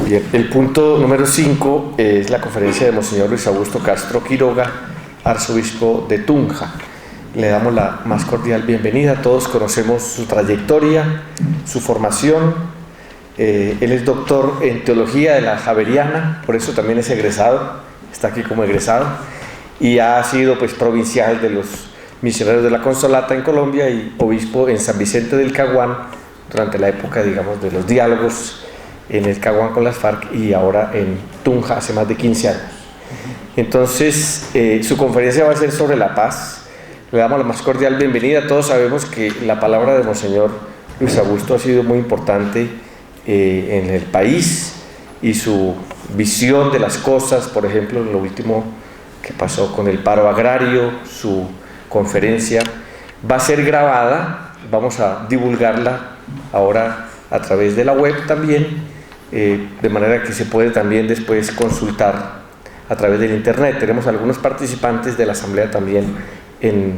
Bien, el punto número 5 es la conferencia de Monseñor Luis Augusto Castro Quiroga, arzobispo de Tunja. Le damos la más cordial bienvenida. Todos conocemos su trayectoria, su formación. Él es doctor en teología de la Javeriana, por eso también es egresado, está aquí como egresado, y ha sido pues provincial de los misioneros de la Consolata en Colombia y obispo en San Vicente del Caguán durante la época, digamos, de los diálogos en el Caguán con las FARC y ahora en Tunja hace más de 15 años. Entonces, su conferencia va a ser sobre la paz. Le damos la más cordial bienvenida. Todos sabemos que la palabra de Monseñor Luis Augusto ha sido muy importante en el país y su visión de las cosas, por ejemplo, lo último que pasó con el paro agrario, su conferencia va a ser grabada, vamos a divulgarla ahora a través de la web también, de manera que se puede también después consultar a través del internet. Tenemos algunos participantes de la asamblea también en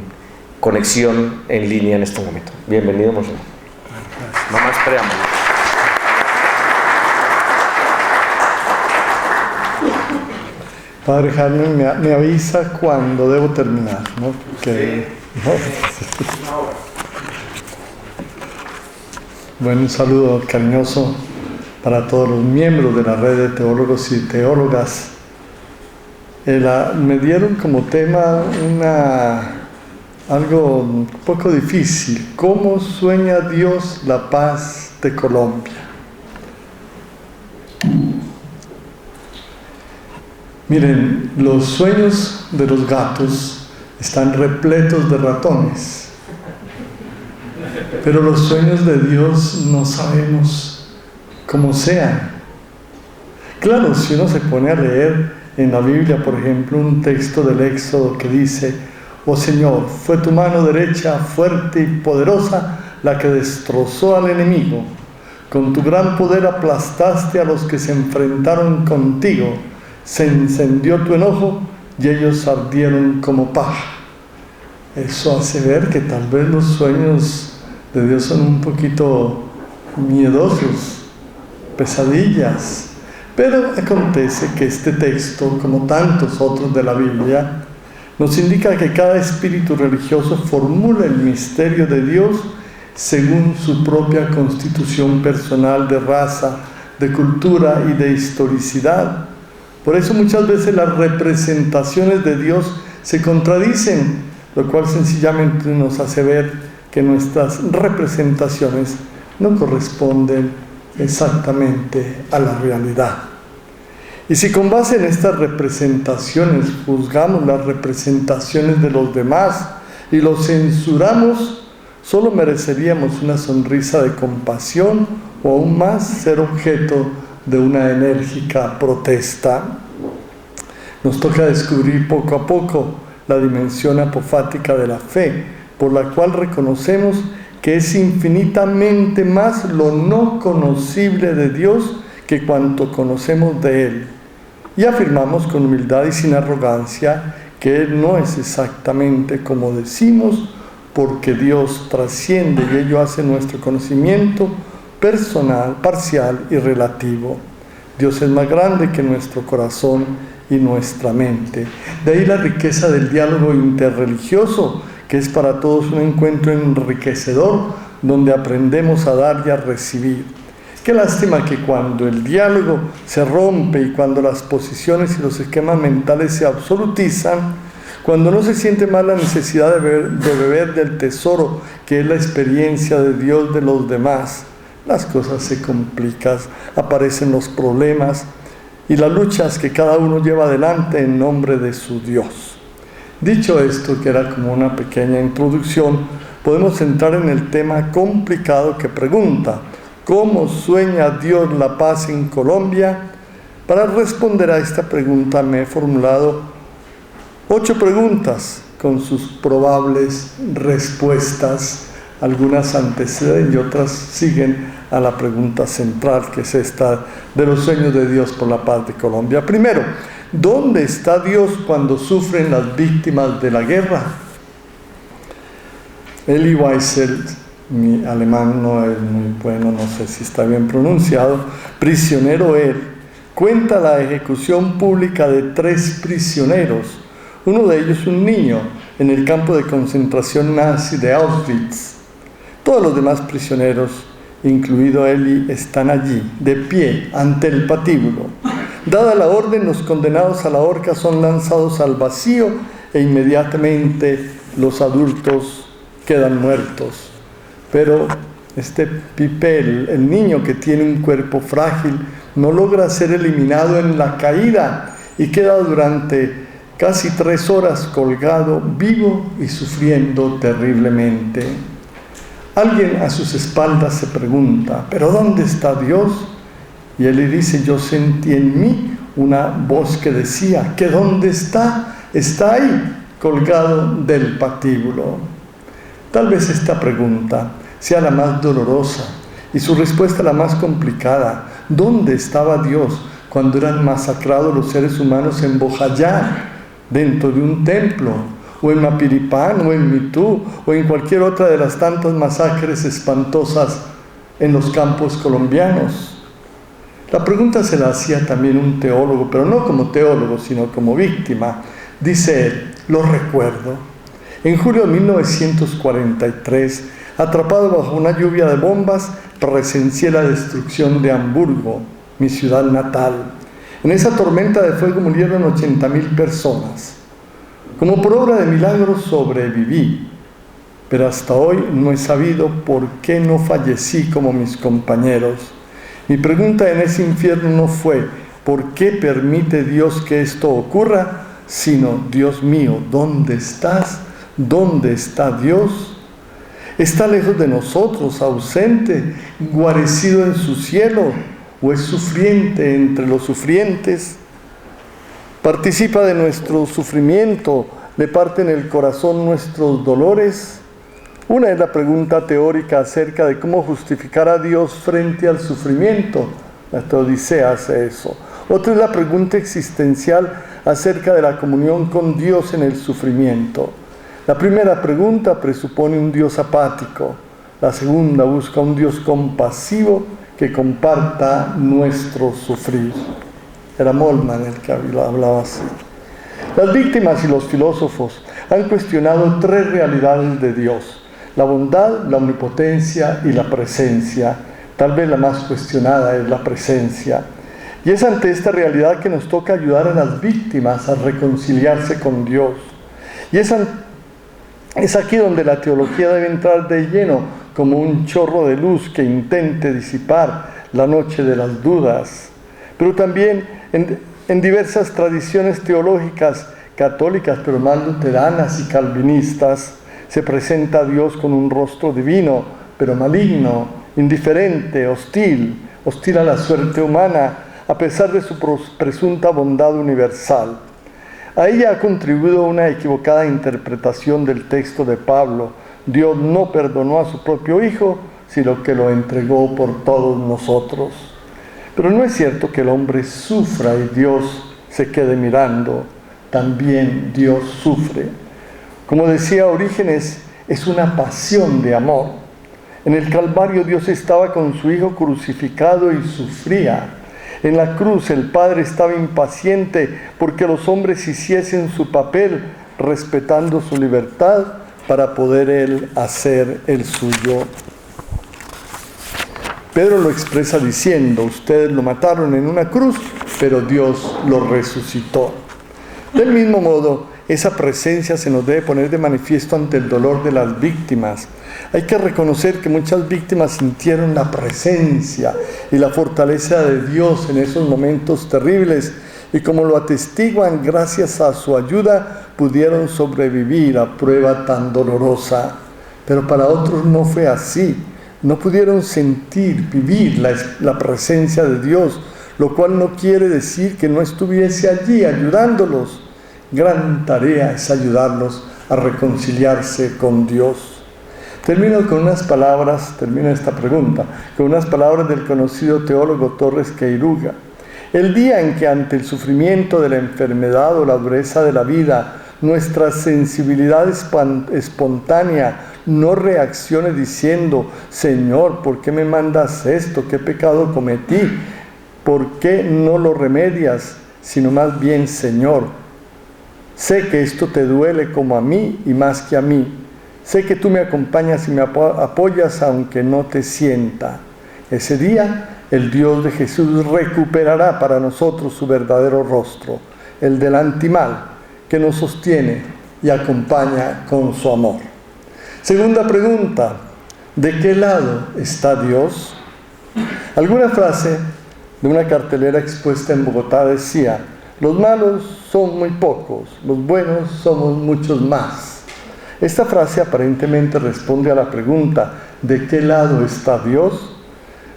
conexión en línea en este momento. Bienvenido, Monseñor. No más preámbulos. Padre Jaime me avisa cuando debo terminar, ¿no? Porque, ¿no? Bueno, un saludo cariñoso para todos los miembros de la red de teólogos y teólogas. Me dieron como tema algo un poco difícil. ¿Cómo sueña Dios la paz de Colombia? Miren, los sueños de los gatos están repletos de ratones, pero los sueños de Dios no sabemos cómo sean. Claro, si uno se pone a leer en la Biblia, por ejemplo, un texto del Éxodo que dice: «Oh Señor, fue tu mano derecha fuerte y poderosa la que destrozó al enemigo. Con tu gran poder aplastaste a los que se enfrentaron contigo. Se encendió tu enojo y ellos ardieron como paja». Eso hace ver que tal vez los sueños de Dios son un poquito miedosos, pesadillas. Pero acontece que este texto, como tantos otros de la Biblia, nos indica que cada espíritu religioso formula el misterio de Dios según su propia constitución personal de raza, de cultura y de historicidad. Por eso muchas veces las representaciones de Dios se contradicen, lo cual sencillamente nos hace ver que nuestras representaciones no corresponden exactamente a la realidad. Y si con base en estas representaciones juzgamos las representaciones de los demás y los censuramos, solo mereceríamos una sonrisa de compasión o aún más ser objeto de una enérgica protesta. Nos toca descubrir poco a poco la dimensión apofática de la fe, por la cual reconocemos que es infinitamente más lo no conocible de Dios que cuanto conocemos de Él. Y afirmamos con humildad y sin arrogancia que Él no es exactamente como decimos, porque Dios trasciende y ello hace nuestro conocimiento personal, parcial y relativo. Dios es más grande que nuestro corazón y nuestra mente. De ahí la riqueza del diálogo interreligioso, que es para todos un encuentro enriquecedor, donde aprendemos a dar y a recibir. Qué lástima que cuando el diálogo se rompe y cuando las posiciones y los esquemas mentales se absolutizan, cuando no se siente más la necesidad de beber del tesoro que es la experiencia de Dios de los demás, las cosas se complican, aparecen los problemas y las luchas que cada uno lleva adelante en nombre de su Dios. Dicho esto, que era como una pequeña introducción, podemos entrar en el tema complicado que pregunta: ¿cómo sueña Dios la paz en Colombia? Para responder a esta pregunta me he formulado 8 preguntas con sus probables respuestas. Algunas anteceden y otras siguen a la pregunta central, que es esta de los sueños de Dios por la paz de Colombia. Primero, ¿dónde está Dios cuando sufren las víctimas de la guerra? Elie Wiesel, mi alemán no es muy bueno, no sé si está bien pronunciado, prisionero él, Cuenta la ejecución pública de 3 prisioneros, uno de ellos un niño, en el campo de concentración nazi de Auschwitz. Todos los demás prisioneros, incluido Eli, están allí, de pie, ante el patíbulo. Dada la orden, los condenados a la horca son lanzados al vacío e inmediatamente los adultos quedan muertos. Pero este Pipel, el niño que tiene un cuerpo frágil, no logra ser eliminado en la caída y queda durante casi 3 horas colgado, vivo y sufriendo terriblemente. Alguien a sus espaldas se pregunta, ¿pero dónde está Dios? Y él le dice, yo sentí en mí una voz que decía, ¿que dónde está? Está ahí, colgado del patíbulo. Tal vez esta pregunta sea la más dolorosa y su respuesta la más complicada. ¿Dónde estaba Dios cuando eran masacrados los seres humanos en Bojayá, dentro de un templo, o en Mapiripán, o en Mitú, o en cualquier otra de las tantas masacres espantosas en los campos colombianos? La pregunta se la hacía también un teólogo, pero no como teólogo, sino como víctima. Dice él, lo recuerdo. En julio de 1943, atrapado bajo una lluvia de bombas, presencié la destrucción de Hamburgo, mi ciudad natal. En esa tormenta de fuego murieron 80.000 personas. Como por obra de milagro sobreviví, pero hasta hoy no he sabido por qué no fallecí como mis compañeros. Mi pregunta en ese infierno no fue, ¿por qué permite Dios que esto ocurra? Sino, Dios mío, ¿dónde estás? ¿Dónde está Dios? ¿Está lejos de nosotros, ausente, guarecido en su cielo? ¿O es sufriente entre los sufrientes? ¿Participa de nuestro sufrimiento? ¿Le parte en el corazón nuestros dolores? Una es la pregunta teórica acerca de cómo justificar a Dios frente al sufrimiento. La Teodicea hace eso. Otra es la pregunta existencial acerca de la comunión con Dios en el sufrimiento. La primera pregunta presupone un Dios apático. La segunda busca un Dios compasivo que comparta nuestro sufrir. Era Moltmann el que hablaba así. Las víctimas y los filósofos han cuestionado 3 realidades de Dios: la bondad, la omnipotencia y la presencia. Tal vez la más cuestionada es la presencia. Y es ante esta realidad que nos toca ayudar a las víctimas a reconciliarse con Dios. Y es aquí donde la teología debe entrar de lleno como un chorro de luz que intente disipar la noche de las dudas. Pero también en diversas tradiciones teológicas católicas, pero más luteranas y calvinistas, se presenta a Dios con un rostro divino, pero maligno, indiferente, hostil a la suerte humana, a pesar de su presunta bondad universal. A ella ha contribuido una equivocada interpretación del texto de Pablo. Dios no perdonó a su propio Hijo, sino que lo entregó por todos nosotros. Pero no es cierto que el hombre sufra y Dios se quede mirando. También Dios sufre. Como decía Orígenes, es una pasión de amor. En el Calvario Dios estaba con su Hijo crucificado y sufría. En la cruz el Padre estaba impaciente porque los hombres hiciesen su papel, respetando su libertad para poder Él hacer el suyo. Pedro lo expresa diciendo, ustedes lo mataron en una cruz, pero Dios lo resucitó. Del mismo modo, esa presencia se nos debe poner de manifiesto ante el dolor de las víctimas. Hay que reconocer que muchas víctimas sintieron la presencia y la fortaleza de Dios en esos momentos terribles, y como lo atestiguan, gracias a su ayuda pudieron sobrevivir a prueba tan dolorosa. Pero para otros no fue así. No pudieron sentir, vivir la presencia de Dios, lo cual no quiere decir que no estuviese allí ayudándolos. Gran tarea es ayudarlos a reconciliarse con Dios. Termino esta pregunta con unas palabras del conocido teólogo Torres Queiruga. El día en que ante el sufrimiento de la enfermedad o la dureza de la vida, nuestra sensibilidad espontánea no reaccione diciendo, Señor, ¿por qué me mandas esto? ¿Qué pecado cometí? ¿por qué no lo remedias? Sino más bien, Señor, sé que esto te duele como a mí y más que a mí. Sé que tú me acompañas y me apoyas aunque no te sienta. Ese día el Dios de Jesús recuperará para nosotros su verdadero rostro, el del antimal, que nos sostiene y acompaña con su amor. Segunda pregunta, ¿de qué lado está Dios? Alguna frase de una cartelera expuesta en Bogotá decía: los malos son muy pocos, los buenos somos muchos más. Esta frase aparentemente responde a la pregunta ¿de qué lado está Dios?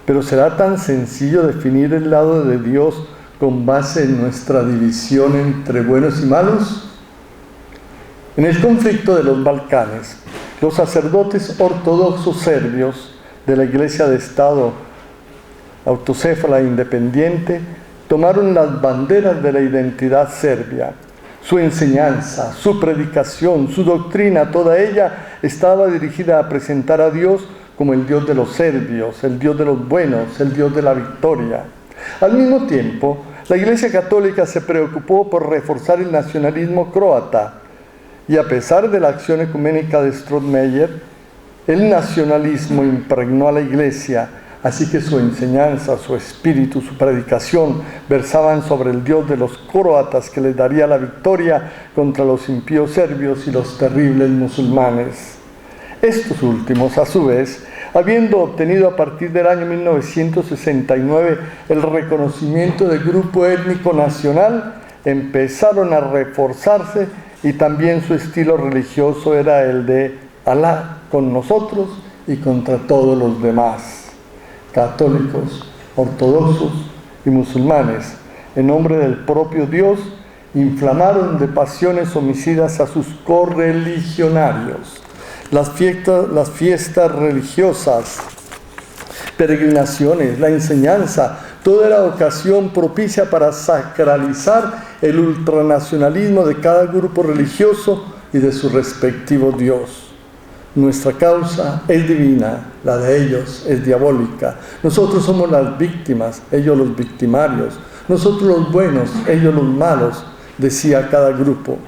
Pero ¿será tan sencillo definir el lado de Dios con base en nuestra división entre buenos y malos? En el conflicto de los Balcanes, los sacerdotes ortodoxos serbios de la Iglesia de Estado autocéfala e independiente tomaron las banderas de la identidad serbia. Su enseñanza, su predicación, su doctrina, toda ella estaba dirigida a presentar a Dios como el Dios de los serbios, el Dios de los buenos, el Dios de la victoria. Al mismo tiempo, la Iglesia Católica se preocupó por reforzar el nacionalismo croata y a pesar de la acción ecuménica de Stroessmayer, el nacionalismo impregnó a la Iglesia. Así que su enseñanza, su espíritu, su predicación versaban sobre el Dios de los croatas que les daría la victoria contra los impíos serbios y los terribles musulmanes. Estos últimos, a su vez, habiendo obtenido a partir del año 1969 el reconocimiento de grupo étnico nacional, empezaron a reforzarse y también su estilo religioso era el de Alá con nosotros y contra todos los demás. Católicos, ortodoxos y musulmanes, en nombre del propio Dios, inflamaron de pasiones homicidas a sus correligionarios. Las fiestas religiosas, peregrinaciones, la enseñanza, toda era ocasión propicia para sacralizar el ultranacionalismo de cada grupo religioso y de su respectivo Dios. Nuestra causa es divina, la de ellos es diabólica. Nosotros somos las víctimas, ellos los victimarios. Nosotros los buenos, ellos los malos, decía cada grupo.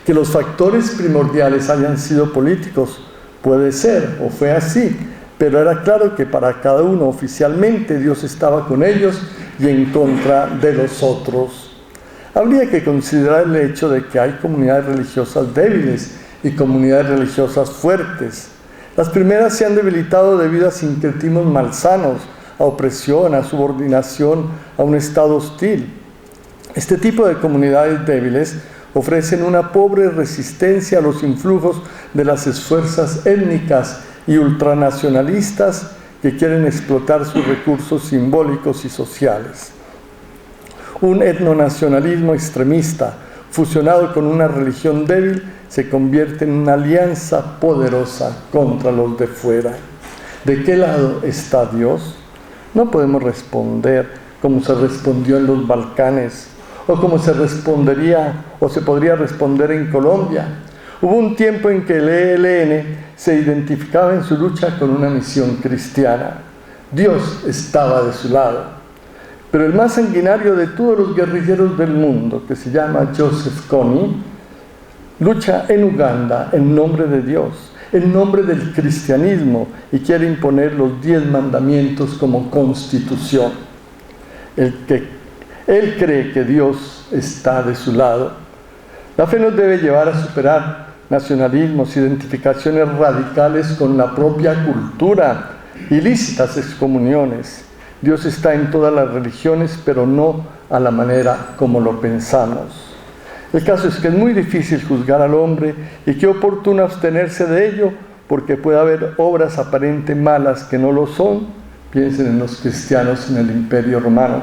Que los factores primordiales hayan sido políticos, puede ser, o fue así, pero era claro que para cada uno oficialmente Dios estaba con ellos y en contra de los otros. Habría que considerar el hecho de que hay comunidades religiosas débiles y comunidades religiosas fuertes. Las primeras se han debilitado debido a sincretismos malsanos, a opresión, a subordinación, a un estado hostil. Este tipo de comunidades débiles ofrecen una pobre resistencia a los influjos de las esfuerzas étnicas y ultranacionalistas que quieren explotar sus recursos simbólicos y sociales. Un etnonacionalismo extremista, fusionado con una religión débil, se convierte en una alianza poderosa contra los de fuera. ¿De qué lado está Dios? No podemos responder como se respondió en los Balcanes, o como se respondería o se podría responder en Colombia. Hubo un tiempo en que el ELN se identificaba en su lucha con una misión cristiana. Dios estaba de su lado. Pero el más sanguinario de todos los guerrilleros del mundo, que se llama Joseph Kony, lucha en Uganda en nombre de Dios, en nombre del cristianismo, y quiere imponer los 10 mandamientos como constitución. Él cree que Dios está de su lado. La fe nos debe llevar a superar nacionalismos, identificaciones radicales con la propia cultura, ilícitas excomuniones. Dios está en todas las religiones, pero no a la manera como lo pensamos. El caso es que es muy difícil juzgar al hombre y qué oportuno abstenerse de ello, porque puede haber obras aparentemente malas que no lo son. Piensen en los cristianos en el Imperio Romano.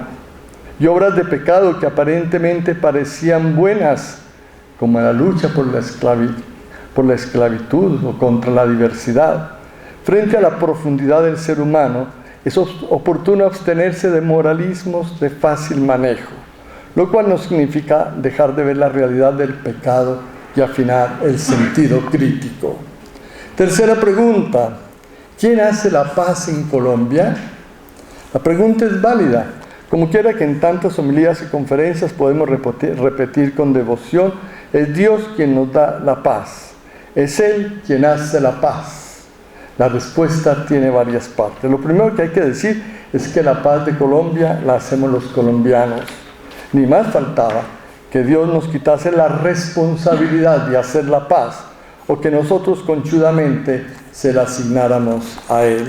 Y obras de pecado que aparentemente parecían buenas, como la lucha por la esclavitud o contra la diversidad. Frente a la profundidad del ser humano, es oportuno abstenerse de moralismos de fácil manejo, lo cual no significa dejar de ver la realidad del pecado y afinar el sentido crítico. Tercera pregunta: ¿quién hace la paz en Colombia? La pregunta es válida. Como quiera que en tantas homilías y conferencias podemos repetir con devoción, es Dios quien nos da la paz. Es Él quien hace la paz. La respuesta tiene varias partes. Lo primero que hay que decir es que la paz de Colombia la hacemos los colombianos. Ni más faltaba que Dios nos quitase la responsabilidad de hacer la paz o que nosotros conchudamente se la asignáramos a Él.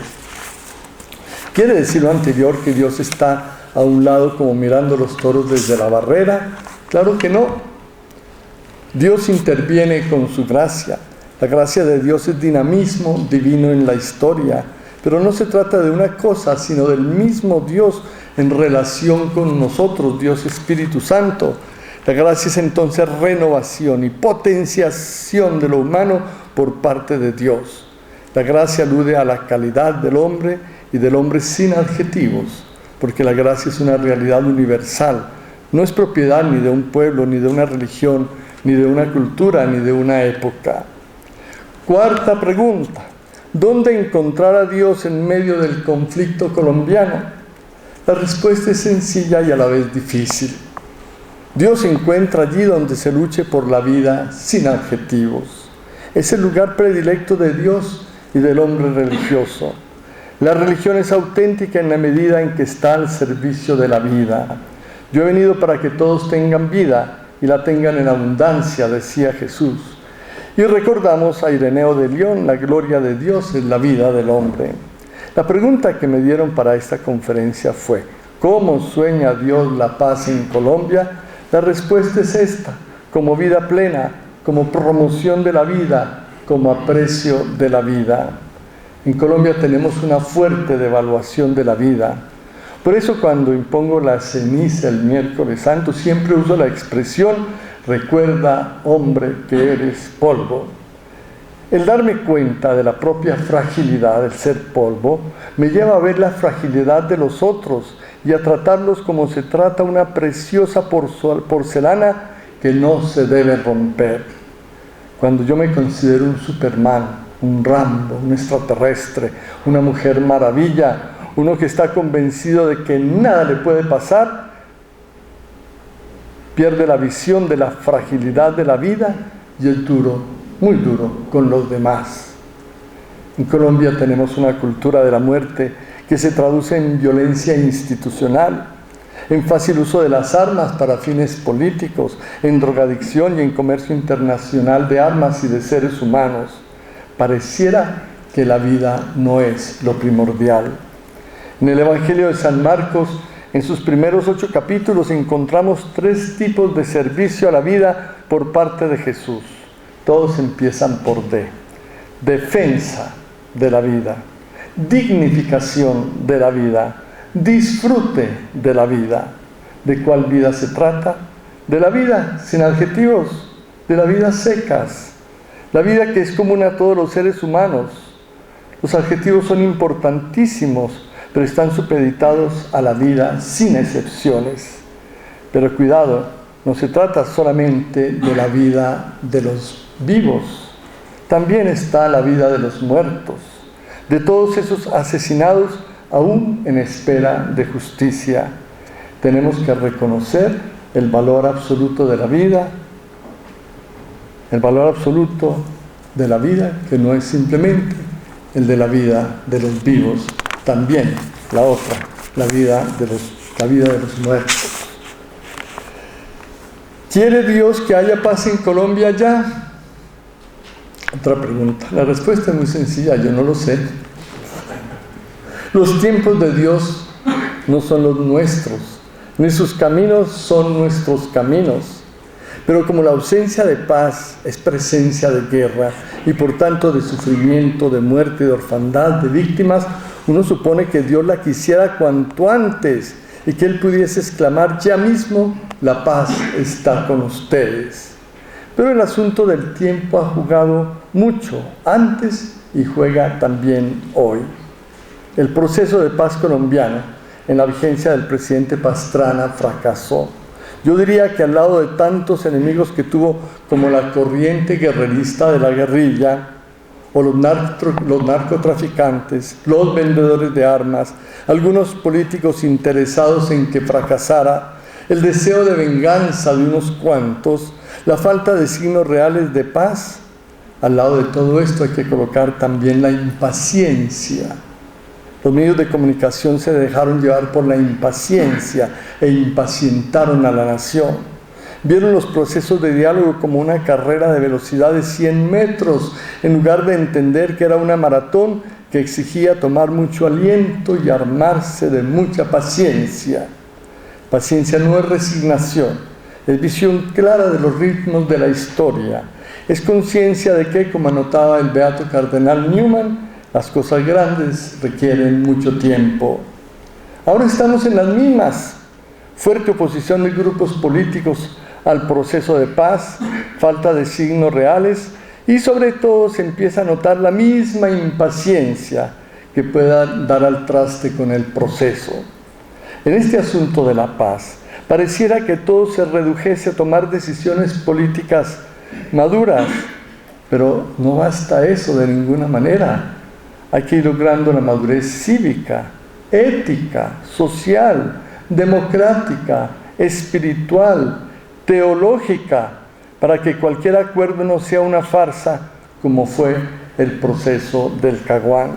¿Quiere decir lo anterior que Dios está a un lado como mirando los toros desde la barrera? Claro que no. Dios interviene con su gracia. La gracia de Dios es dinamismo divino en la historia, pero no se trata de una cosa, sino del mismo Dios en relación con nosotros, Dios Espíritu Santo. La gracia es entonces renovación y potenciación de lo humano por parte de Dios. La gracia alude a la calidad del hombre y del hombre sin adjetivos, porque la gracia es una realidad universal. No es propiedad ni de un pueblo, ni de una religión, ni de una cultura, ni de una época. Cuarta pregunta: ¿dónde encontrar a Dios en medio del conflicto colombiano? La respuesta es sencilla y a la vez difícil. Dios se encuentra allí donde se luche por la vida sin adjetivos. Es el lugar predilecto de Dios y del hombre religioso. La religión es auténtica en la medida en que está al servicio de la vida. Yo he venido para que todos tengan vida y la tengan en abundancia, decía Jesús. Y recordamos a Ireneo de León: la gloria de Dios es la vida del hombre. La pregunta que me dieron para esta conferencia fue: ¿cómo sueña Dios la paz en Colombia? La respuesta es esta: como vida plena, como promoción de la vida, como aprecio de la vida. En Colombia tenemos una fuerte devaluación de la vida. Por eso cuando impongo la ceniza el miércoles santo, siempre uso la expresión: recuerda, hombre, que eres polvo. El darme cuenta de la propia fragilidad del ser polvo me lleva a ver la fragilidad de los otros y a tratarlos como se trata una preciosa porcelana que no se debe romper. Cuando yo me considero un Superman, un Rambo, un extraterrestre, una mujer maravilla, uno que está convencido de que nada le puede pasar, pierde la visión de la fragilidad de la vida y es duro, muy duro con los demás. En Colombia tenemos una cultura de la muerte que se traduce en violencia institucional, en fácil uso de las armas para fines políticos, en drogadicción y en comercio internacional de armas y de seres humanos. Pareciera que la vida no es lo primordial. En el Evangelio de San Marcos, en sus primeros 8 capítulos, encontramos 3 tipos de servicio a la vida por parte de Jesús. Todos empiezan por D. Defensa de la vida, dignificación de la vida, disfrute de la vida. ¿De cuál vida se trata? De la vida sin adjetivos, de la vida secas, la vida que es común a todos los seres humanos. Los adjetivos son importantísimos, pero están supeditados a la vida sin excepciones. Pero cuidado, no se trata solamente de la vida de los vivos, también está la vida de los muertos, de todos esos asesinados aún en espera de justicia. Tenemos que reconocer el valor absoluto de la vida, el valor absoluto de la vida, que no es simplemente el de la vida de los vivos, también la otra, la vida de los muertos. ¿Quiere Dios que haya paz en Colombia ya? Otra pregunta. La respuesta es muy sencilla: yo no lo sé. Los tiempos de Dios no son los nuestros, ni sus caminos son nuestros caminos. Pero como la ausencia de paz es presencia de guerra y por tanto de sufrimiento, de muerte, de orfandad, de víctimas, uno supone que Dios la quisiera cuanto antes y que Él pudiese exclamar: ya mismo la paz está con ustedes. Pero el asunto del tiempo ha jugado mucho antes y juega también hoy. El proceso de paz colombiano en la vigencia del presidente Pastrana fracasó. Yo diría que al lado de tantos enemigos que tuvo, como la corriente guerrerista de la guerrilla, o los narcotraficantes, los vendedores de armas, algunos políticos interesados en que fracasara, el deseo de venganza de unos cuantos, la falta de signos reales de paz. Al lado de todo esto hay que colocar también la impaciencia. Los medios de comunicación se dejaron llevar por la impaciencia e impacientaron a la nación. Vieron los procesos de diálogo como una carrera de velocidad de 100 metros, en lugar de entender que era una maratón que exigía tomar mucho aliento y armarse de mucha paciencia. Paciencia no es resignación, es visión clara de los ritmos de la historia. Es conciencia de que, como anotaba el beato cardenal Newman, las cosas grandes requieren mucho tiempo. Ahora estamos en las mismas. Fuerte oposición de grupos políticos al proceso de paz, falta de signos reales y sobre todo se empieza a notar la misma impaciencia que pueda dar al traste con el proceso. En este asunto de la paz, pareciera que todo se redujese a tomar decisiones políticas maduras, pero no basta eso de ninguna manera. Hay que ir logrando la madurez cívica, ética, social, democrática, espiritual, teológica, para que cualquier acuerdo no sea una farsa como fue el proceso del Caguán.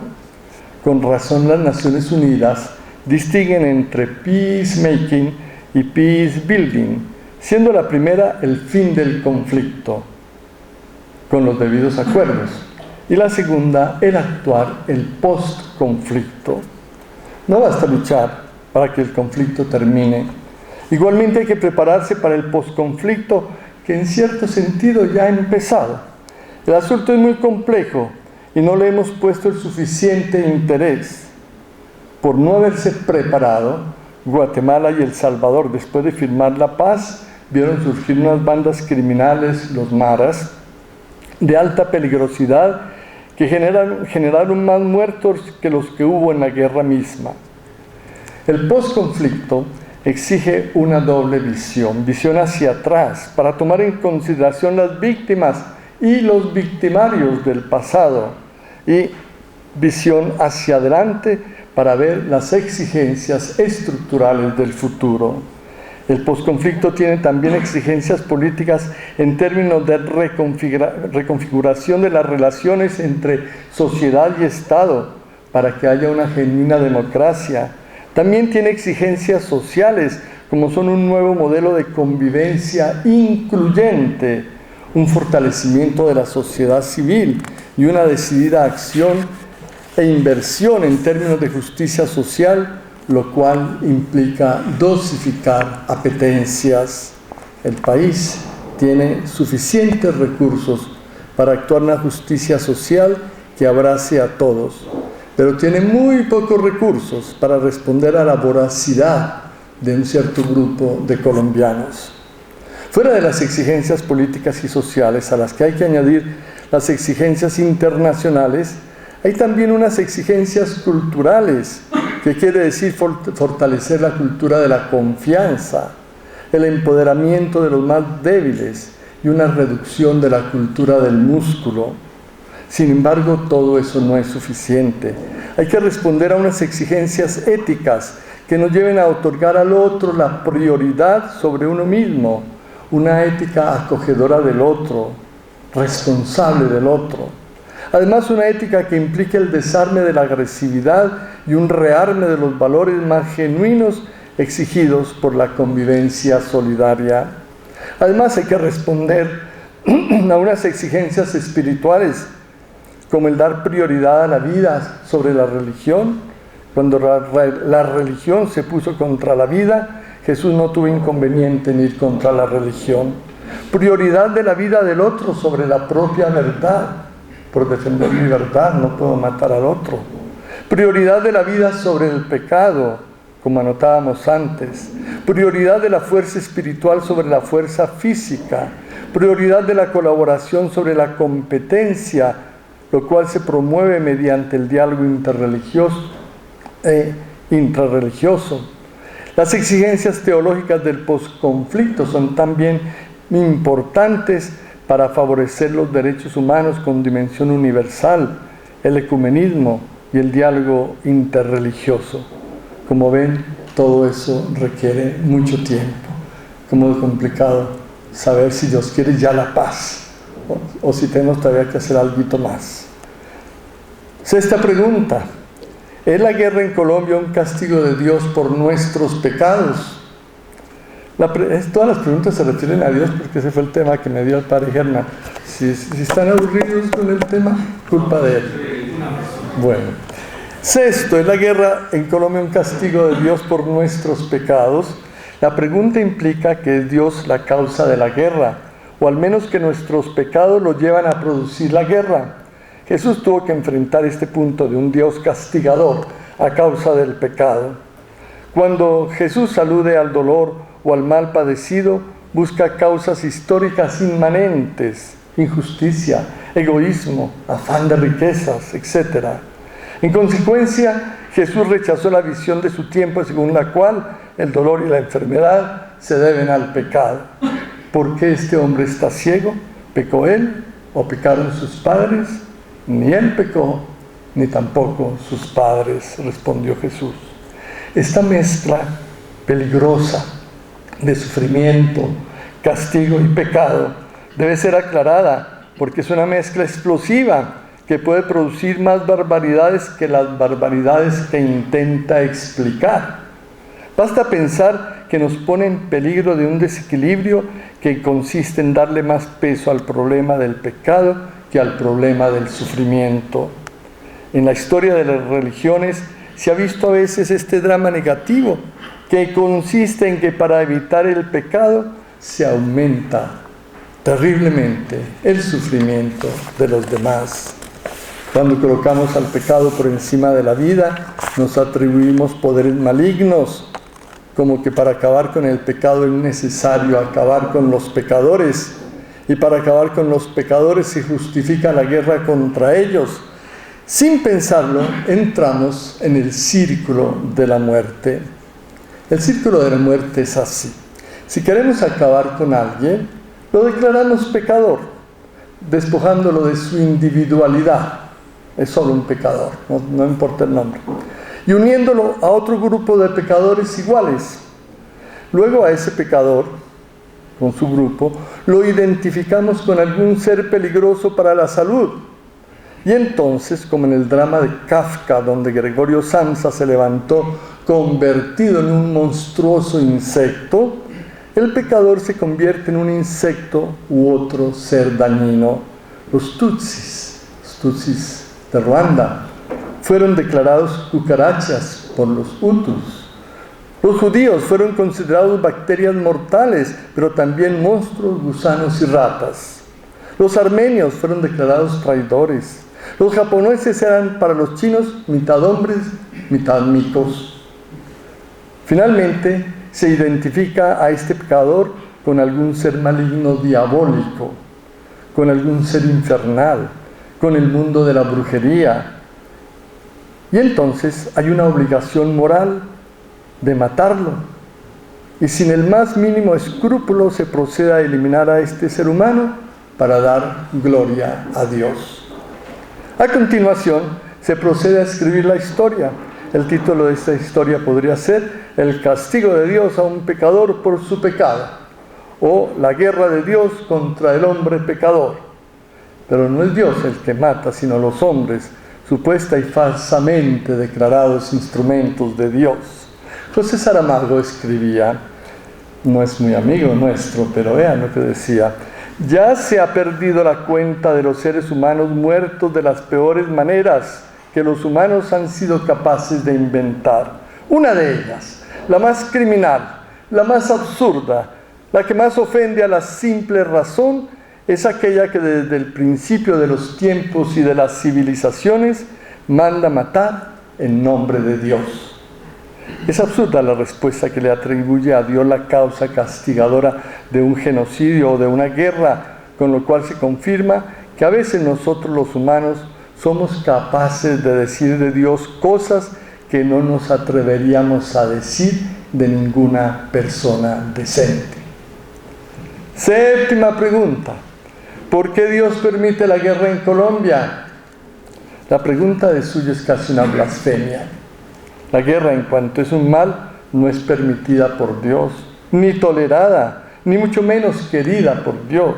Con razón las Naciones Unidas distinguen entre peacemaking y peace building, siendo la primera el fin del conflicto, con los debidos acuerdos, y la segunda el actuar el post-conflicto. No basta luchar para que el conflicto termine. Igualmente hay que prepararse para el post-conflicto, que en cierto sentido ya ha empezado. El asunto es muy complejo y no le hemos puesto el suficiente interés. Por no haberse preparado, Guatemala y El Salvador, después de firmar la paz, vieron surgir unas bandas criminales, los maras, de alta peligrosidad, que generaron más muertos que los que hubo en la guerra misma. El posconflicto exige una doble visión hacia atrás, para tomar en consideración las víctimas y los victimarios del pasado, y visión hacia adelante para ver las exigencias estructurales del futuro. El posconflicto tiene también exigencias políticas en términos de reconfiguración de las relaciones entre sociedad y Estado para que haya una genuina democracia. También tiene exigencias sociales, como son un nuevo modelo de convivencia incluyente, un fortalecimiento de la sociedad civil y una decidida acción e inversión en términos de justicia social, lo cual implica dosificar apetencias. El país tiene suficientes recursos para actuar en una justicia social que abrace a todos, pero tiene muy pocos recursos para responder a la voracidad de un cierto grupo de colombianos. Fuera de las exigencias políticas y sociales, a las que hay que añadir las exigencias internacionales, hay también unas exigencias culturales, que quiere decir fortalecer la cultura de la confianza, el empoderamiento de los más débiles y una reducción de la cultura del músculo. Sin embargo, todo eso no es suficiente. Hay que responder a unas exigencias éticas que nos lleven a otorgar al otro la prioridad sobre uno mismo, una ética acogedora del otro, responsable del otro. Además, una ética que implique el desarme de la agresividad y un rearme de los valores más genuinos exigidos por la convivencia solidaria. Además, hay que responder a unas exigencias espirituales, como el dar prioridad a la vida sobre la religión. Cuando la religión se puso contra la vida, Jesús no tuvo inconveniente en ir contra la religión. Prioridad de la vida del otro sobre la propia verdad. Por defender mi verdad no puedo matar al otro. Prioridad de la vida sobre el pecado, como anotábamos antes. Prioridad de la fuerza espiritual sobre la fuerza física. Prioridad de la colaboración sobre la competencia, lo cual se promueve mediante el diálogo interreligioso e intrarreligioso. Las exigencias teológicas del posconflicto son también importantes, para favorecer los derechos humanos con dimensión universal, el ecumenismo y el diálogo interreligioso. Como ven, todo eso requiere mucho tiempo. Como es complicado saber si Dios quiere ya la paz o si tenemos todavía que hacer algo más. Sexta pregunta: ¿es la guerra en Colombia un castigo de Dios por nuestros pecados? Todas las preguntas se refieren a Dios porque ese fue el tema que me dio el padre Germán. Si están aburridos con el tema, culpa de él. Bueno. Sexto, ¿es la guerra en Colombia un castigo de Dios por nuestros pecados? La pregunta implica que es Dios la causa de la guerra, o al menos que nuestros pecados lo llevan a producir la guerra. Jesús tuvo que enfrentar este punto de un Dios castigador a causa del pecado. Cuando Jesús alude al dolor o al mal padecido, busca causas históricas inmanentes, injusticia, egoísmo, afán de riquezas, etc. En consecuencia, Jesús rechazó la visión de su tiempo según la cual el dolor y la enfermedad se deben al pecado. ¿Por qué este hombre está ciego? ¿Pecó él o pecaron sus padres? Ni él pecó, ni tampoco sus padres, respondió Jesús. Esta mezcla peligrosa de sufrimiento, castigo y pecado debe ser aclarada porque es una mezcla explosiva que puede producir más barbaridades que las barbaridades que intenta explicar. Basta pensar que nos pone en peligro de un desequilibrio que consiste en darle más peso al problema del pecado que al problema del sufrimiento. En la historia de las religiones se ha visto a veces este drama negativo que consiste en que para evitar el pecado se aumenta terriblemente el sufrimiento de los demás. Cuando colocamos al pecado por encima de la vida, nos atribuimos poderes malignos, como que para acabar con el pecado es necesario acabar con los pecadores, y para acabar con los pecadores se justifica la guerra contra ellos. Sin pensarlo, entramos en el círculo de la muerte. El círculo de la muerte es así: si queremos acabar con alguien, lo declaramos pecador, despojándolo de su individualidad. Es solo un pecador, no importa el nombre. Y uniéndolo a otro grupo de pecadores iguales. Luego a ese pecador, con su grupo, lo identificamos con algún ser peligroso para la salud. Y entonces, como en el drama de Kafka, donde Gregorio Samsa se levantó convertido en un monstruoso insecto, el pecador se convierte en un insecto u otro ser dañino. Los Tutsis de Ruanda, fueron declarados cucarachas por los Hutus. Los judíos fueron considerados bacterias mortales, pero también monstruos, gusanos y ratas. Los armenios fueron declarados traidores. Los japoneses eran para los chinos mitad hombres, mitad micos. Finalmente, se identifica a este pecador con algún ser maligno diabólico, con algún ser infernal, con el mundo de la brujería. Y entonces hay una obligación moral de matarlo. Y sin el más mínimo escrúpulo se procede a eliminar a este ser humano para dar gloria a Dios. A continuación, se procede a escribir la historia. El título de esta historia podría ser El castigo de Dios a un pecador por su pecado, o La guerra de Dios contra el hombre pecador. Pero no es Dios el que mata, sino los hombres, supuesta y falsamente declarados instrumentos de Dios. José Saramago escribía, no es muy amigo nuestro, pero vean lo que decía: ya se ha perdido la cuenta de los seres humanos muertos de las peores maneras que los humanos han sido capaces de inventar. Una de ellas, la más criminal, la más absurda, la que más ofende a la simple razón, es aquella que desde el principio de los tiempos y de las civilizaciones manda matar en nombre de Dios. Es absurda la respuesta que le atribuye a Dios la causa castigadora de un genocidio o de una guerra, con lo cual se confirma que a veces nosotros los humanos somos capaces de decir de Dios cosas que no nos atreveríamos a decir de ninguna persona decente. Séptima pregunta: ¿Por qué Dios permite la guerra en Colombia? La pregunta de suyo es casi una blasfemia. La guerra, en cuanto es un mal, no es permitida por Dios, ni tolerada, ni mucho menos querida por Dios.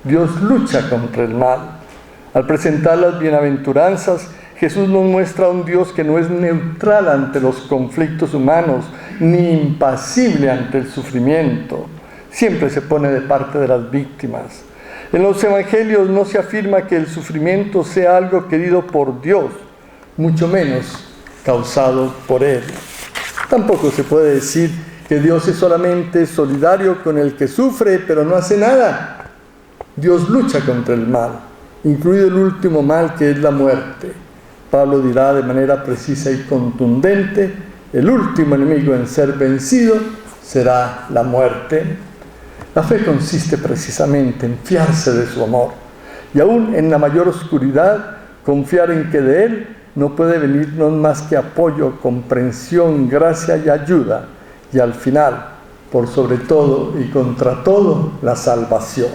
Dios lucha contra el mal. Al presentar las bienaventuranzas, Jesús nos muestra a un Dios que no es neutral ante los conflictos humanos, ni impasible ante el sufrimiento. Siempre se pone de parte de las víctimas. En los evangelios no se afirma que el sufrimiento sea algo querido por Dios, mucho menos causado por Él. Tampoco se puede decir que Dios es solamente solidario con el que sufre, pero no hace nada. Dios lucha contra el mal, incluido el último mal, que es la muerte. Pablo dirá de manera precisa y contundente: el último enemigo en ser vencido será la muerte. La fe consiste precisamente en fiarse de su amor, y aún en la mayor oscuridad, confiar en que de Él no puede venirnos más que apoyo, comprensión, gracia y ayuda, y al final, por sobre todo y contra todo, la salvación.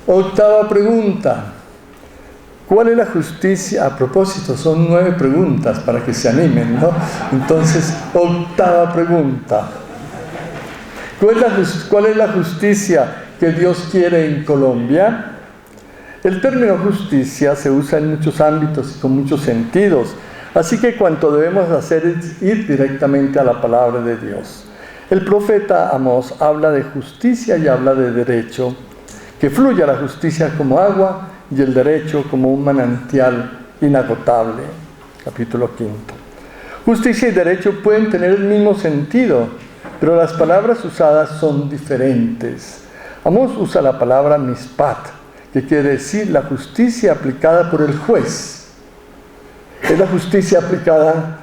Octava pregunta: ¿cuál es la justicia? A propósito, son 9 preguntas para que se animen, ¿no? Entonces, octava pregunta: ¿cuál es la justicia que Dios quiere en Colombia? El término justicia se usa en muchos ámbitos y con muchos sentidos, así que cuanto debemos hacer es ir directamente a la palabra de Dios. El profeta Amós habla de justicia y habla de derecho, que fluya la justicia como agua y el derecho como un manantial inagotable. Capítulo 5. Justicia y derecho pueden tener el mismo sentido, pero las palabras usadas son diferentes. Amós usa la palabra mishpat, que quiere decir la justicia aplicada por el juez. Es la justicia aplicada...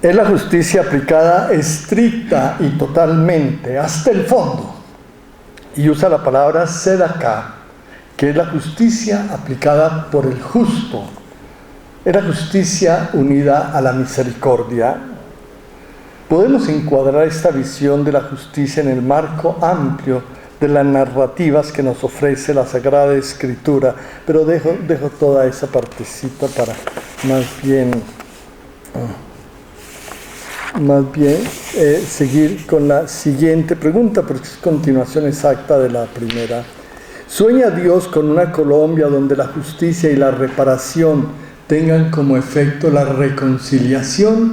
Es la justicia aplicada estricta y totalmente, hasta el fondo. Y usa la palabra sedaká, que es la justicia aplicada por el justo. Es la justicia unida a la misericordia. Podemos encuadrar esta visión de la justicia en el marco amplio de las narrativas que nos ofrece la Sagrada Escritura, pero dejo toda esa partecita para más bien seguir con la siguiente pregunta, porque es continuación exacta de la primera. ¿Sueña Dios con una Colombia donde la justicia y la reparación tengan como efecto la reconciliación?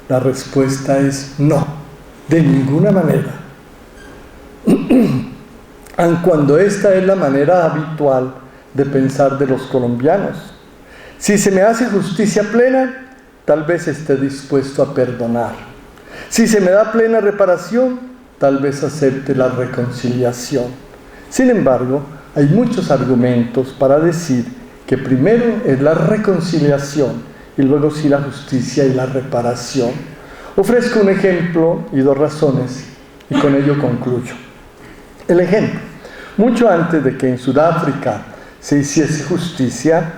La respuesta es no, de ninguna manera. Aun cuando esta es la manera habitual de pensar de los colombianos. Si se me hace justicia plena, tal vez esté dispuesto a perdonar. Si se me da plena reparación, tal vez acepte la reconciliación. Sin embargo, hay muchos argumentos para decir que primero es la reconciliación y luego sí la justicia y la reparación. Ofrezco un ejemplo y 2 razones y con ello concluyo. El ejemplo: mucho antes de que en Sudáfrica se hiciese justicia,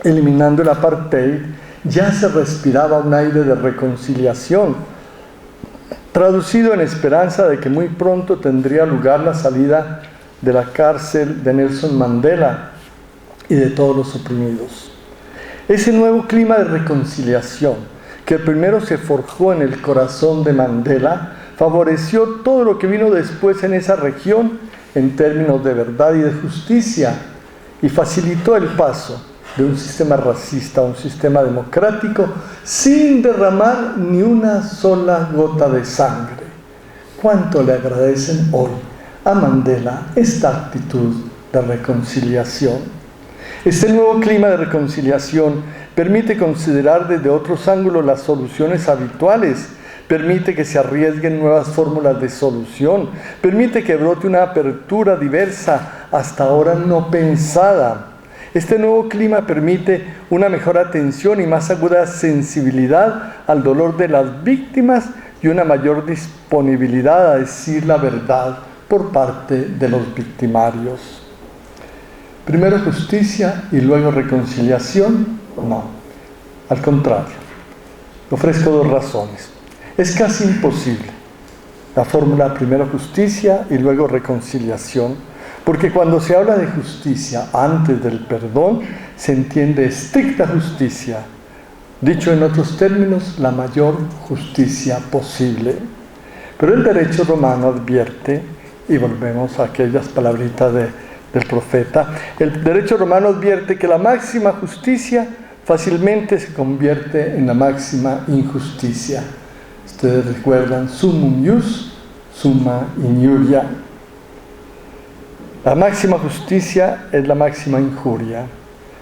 eliminando el apartheid, ya se respiraba un aire de reconciliación, traducido en esperanza de que muy pronto tendría lugar la salida de la cárcel de Nelson Mandela y de todos los oprimidos. Ese nuevo clima de reconciliación, que primero se forjó en el corazón de Mandela, favoreció todo lo que vino después en esa región en términos de verdad y de justicia, y facilitó el paso de un sistema racista a un sistema democrático sin derramar ni una sola gota de sangre. ¿Cuánto le agradecen hoy a Mandela esta actitud de reconciliación? Este nuevo clima de reconciliación permite considerar desde otros ángulos las soluciones habituales, permite que se arriesguen nuevas fórmulas de solución, permite que brote una apertura diversa hasta ahora no pensada. Este nuevo clima permite una mejor atención y más aguda sensibilidad al dolor de las víctimas y una mayor disponibilidad a decir la verdad por parte de los victimarios. Primero justicia y luego reconciliación. No, al contrario. Ofrezco dos razones. Es casi imposible la fórmula primero justicia y luego reconciliación, porque cuando se habla de justicia antes del perdón, se entiende estricta justicia. Dicho en otros términos, la mayor justicia posible. Pero el derecho romano advierte, y volvemos a aquellas palabritas del profeta, el derecho romano advierte que la máxima justicia fácilmente se convierte en la máxima injusticia. Ustedes recuerdan, summum ius, summa injuria. La máxima justicia es la máxima injuria.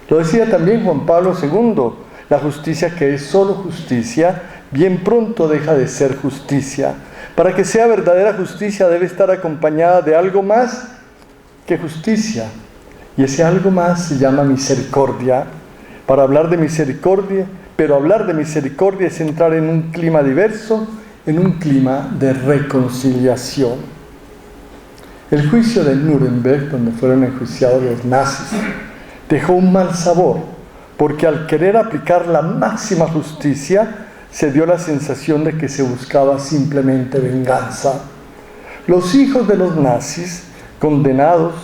Lo decía también Juan Pablo II, la justicia que es solo justicia, bien pronto deja de ser justicia. Para que sea verdadera justicia debe estar acompañada de algo más que justicia. Y ese algo más se llama misericordia. Para hablar de misericordia, pero hablar de misericordia es entrar en un clima diverso, en un clima de reconciliación. El juicio de Nuremberg, donde fueron enjuiciados los nazis, dejó un mal sabor, porque al querer aplicar la máxima justicia, se dio la sensación de que se buscaba simplemente venganza. Los hijos de los nazis condenados,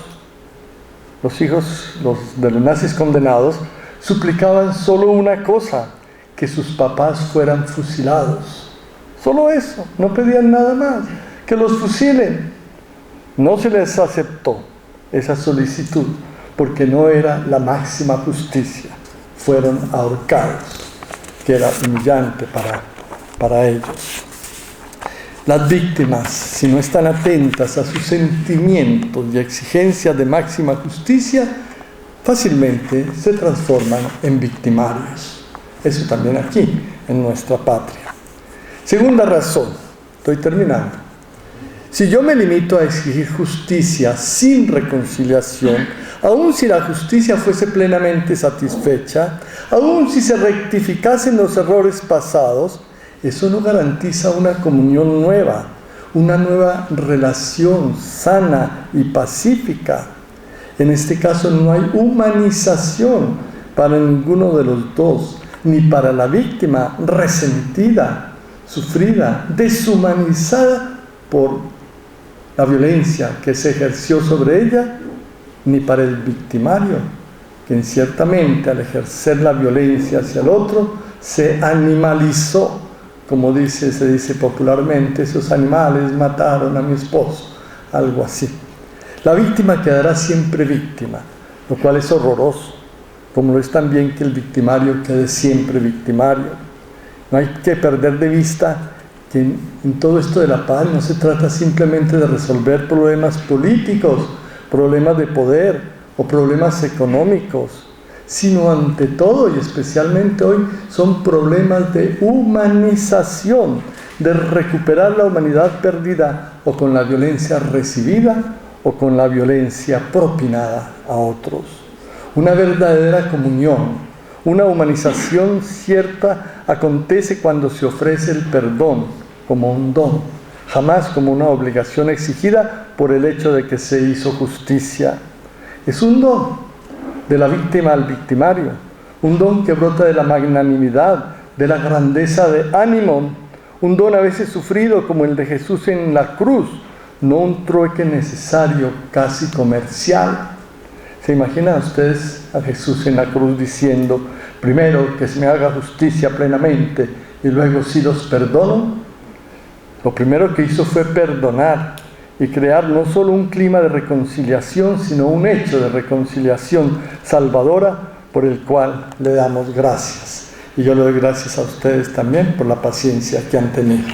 suplicaban solo una cosa, que sus papás fueran fusilados. Solo eso, no pedían nada más, que los fusilen. No se les aceptó esa solicitud, porque no era la máxima justicia. Fueron ahorcados, que era humillante para ellos. Las víctimas, si no están atentas a sus sentimientos y exigencias de máxima justicia, fácilmente se transforman en victimarios. Eso también aquí, en nuestra patria. Segunda razón, estoy terminando. Si yo me limito a exigir justicia sin reconciliación, aun si la justicia fuese plenamente satisfecha, aun si se rectificasen los errores pasados, eso no garantiza una comunión nueva, una nueva relación sana y pacífica. En este caso no hay humanización para ninguno de los dos, ni para la víctima resentida, sufrida, deshumanizada por la violencia que se ejerció sobre ella, ni para el victimario, quien ciertamente al ejercer la violencia hacia el otro se animalizó, como se dice popularmente, esos animales mataron a mi esposo, algo así. La víctima quedará siempre víctima, lo cual es horroroso, como lo es también que el victimario quede siempre victimario. No hay que perder de vista que en todo esto de la paz no se trata simplemente de resolver problemas políticos, problemas de poder o problemas económicos, sino ante todo y especialmente hoy son problemas de humanización, de recuperar la humanidad perdida o con la violencia recibida o con la violencia propinada a otros. Una verdadera comunión, una humanización cierta acontece cuando se ofrece el perdón como un don, jamás como una obligación exigida por el hecho de que se hizo justicia. Es un don de la víctima al victimario, un don que brota de la magnanimidad, de la grandeza de ánimo, un don a veces sufrido como el de Jesús en la cruz, no un trueque necesario, casi comercial. ¿Se imaginan ustedes a Jesús en la cruz diciendo, primero que se me haga justicia plenamente y luego si los perdono? Lo primero que hizo fue perdonar y crear no solo un clima de reconciliación, sino un hecho de reconciliación salvadora por el cual le damos gracias. Y yo le doy gracias a ustedes también por la paciencia que han tenido.